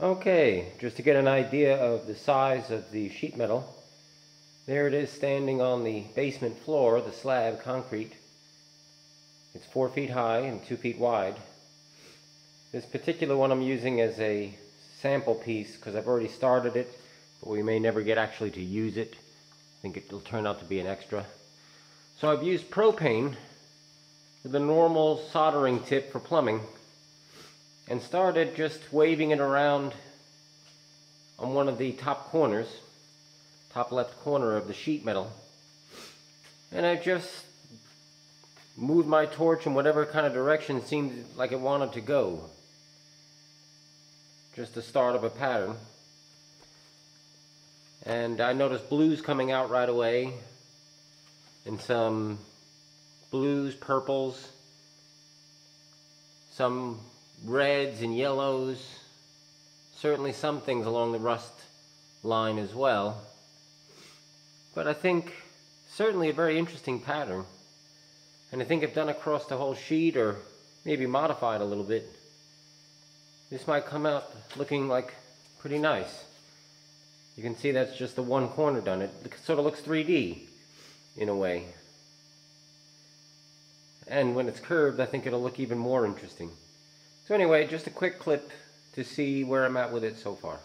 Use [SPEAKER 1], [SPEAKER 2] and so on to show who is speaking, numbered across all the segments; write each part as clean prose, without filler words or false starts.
[SPEAKER 1] Okay, just to get an idea of the size of the sheet metal, there it is standing on the basement floor, the slab concrete. It's 4 feet high and 2 feet wide. This particular one I'm using as a sample piece because I've already started it, but we may never get actually to use it. I think it'll turn out to be an extra. So I've used propane with a normal soldering tip for plumbing and started just waving it around on one of the top left corner of the sheet metal. And I just moved my torch in whatever kind of direction seemed like it wanted to go. Just the start of a pattern. And I noticed blues coming out right away, and some blues, purples, some reds and yellows, certainly some things along the rust line as well. But I think certainly a very interesting pattern, and I think if done across the whole sheet or maybe modified a little bit, this might come out looking like pretty nice. You can see that's just the one corner done. It sort of looks 3D in a way. And when it's curved, I think it'll look even more interesting. So anyway, just a quick clip to see where I'm at with it so far.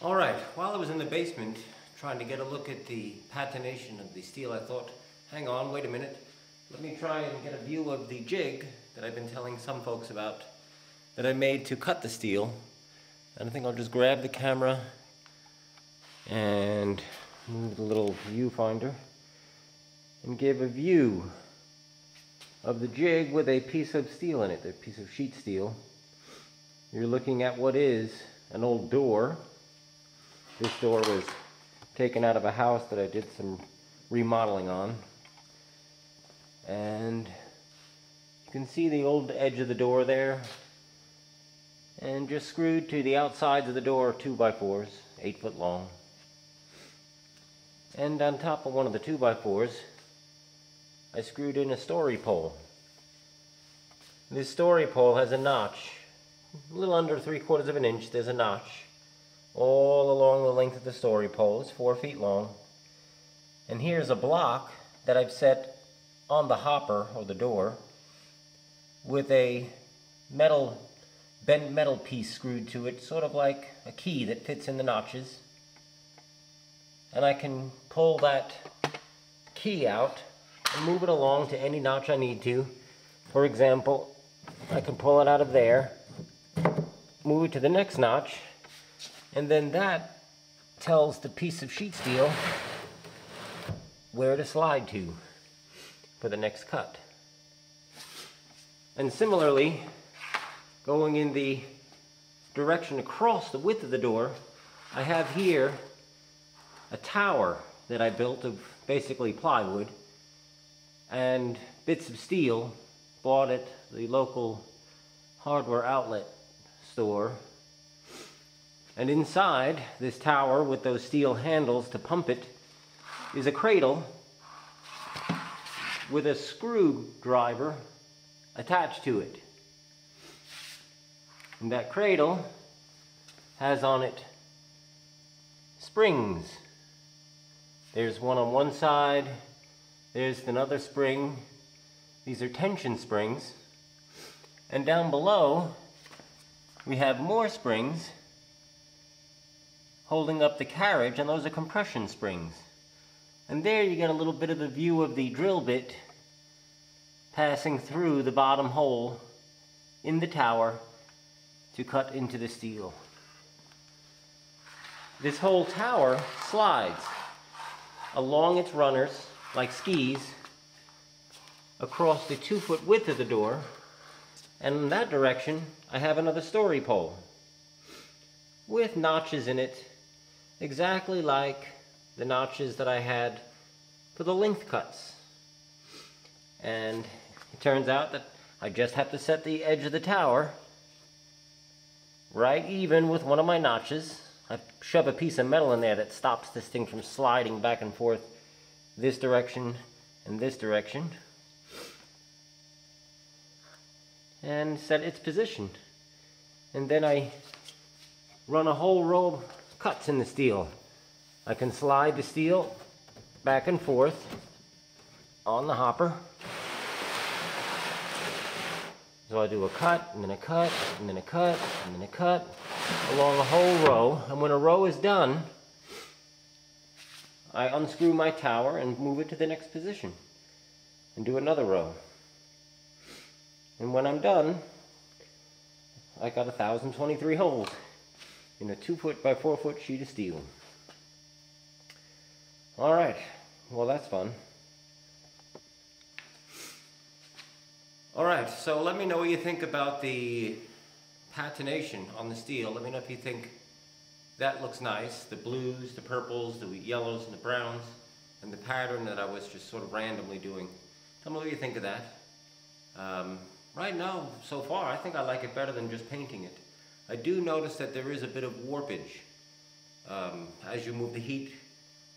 [SPEAKER 1] Alright, while I was in the basement trying to get a look at the patination of the steel, I thought, hang on, wait a minute. Let me try and get a view of the jig that I've been telling some folks about that I made to cut the steel. And I think I'll just grab the camera and move the little viewfinder and give a view of the jig with a piece of steel in it, a piece of sheet steel. You're looking at what is an old door. This door was taken out of a house that I did some remodeling on. And you can see the old edge of the door there. And just screwed to the outsides of the door 2x4s, 8 foot long. And on top of one of the 2x4s, I screwed in a story pole. This story pole has a notch, a little under 3/4 of an inch. There's a notch all along the length of the story pole. It's 4 feet long. And here's a block that I've set on the hopper, or the door, with a bent metal piece screwed to it, sort of like a key that fits in the notches. And I can pull that key out and move it along to any notch I need to. For example, I can pull it out of there, move it to the next notch, and then that tells the piece of sheet steel where to slide to for the next cut. And similarly, going in the direction across the width of the door, I have here a tower that I built of basically plywood and bits of steel bought at the local hardware outlet store. And inside this tower, with those steel handles to pump it, is a cradle with a screwdriver attached to it. And that cradle has on it springs. There's one on one side, there's another spring. These are tension springs. And down below, we have more springs holding up the carriage, and those are compression springs. And there you get a little bit of a view of the drill bit passing through the bottom hole in the tower to cut into the steel. This whole tower slides along its runners like skis across the 2-foot width of the door, and in that direction I have another story pole with notches in it exactly like the notches that I had for the length cuts. And it turns out that I just have to set the edge of the tower right even with one of my notches. I shove a piece of metal in there that stops this thing from sliding back and forth this direction and this direction. and set its position. And then I run a whole row of cuts in the steel. I can slide the steel back and forth on the hopper. So I do a cut, and then a cut, and then a cut, and then a cut, along a whole row. And when a row is done, I unscrew my tower and move it to the next position, and do another row. And when I'm done, I got 1,023 holes in a 2-foot by 4-foot sheet of steel. Alright, well that's fun. Alright, so let me know what you think about the patination on the steel. Let me know if you think that looks nice. The blues, the purples, the yellows, and the browns, and the pattern that I was just sort of randomly doing. Tell me what you think of that. Right now, so far, I think I like it better than just painting it. I do notice that there is a bit of warpage. As you move the heat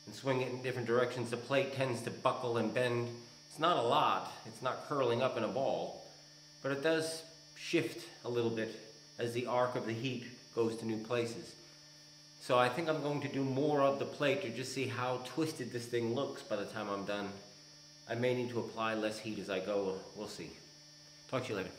[SPEAKER 1] and swing it in different directions, the plate tends to buckle and bend. It's not a lot, it's not curling up in a ball, but it does shift a little bit as the arc of the heat goes to new places. So I think I'm going to do more of the plate to just see how twisted this thing looks by the time I'm done. I may need to apply less heat as I go, we'll see. Talk to you later.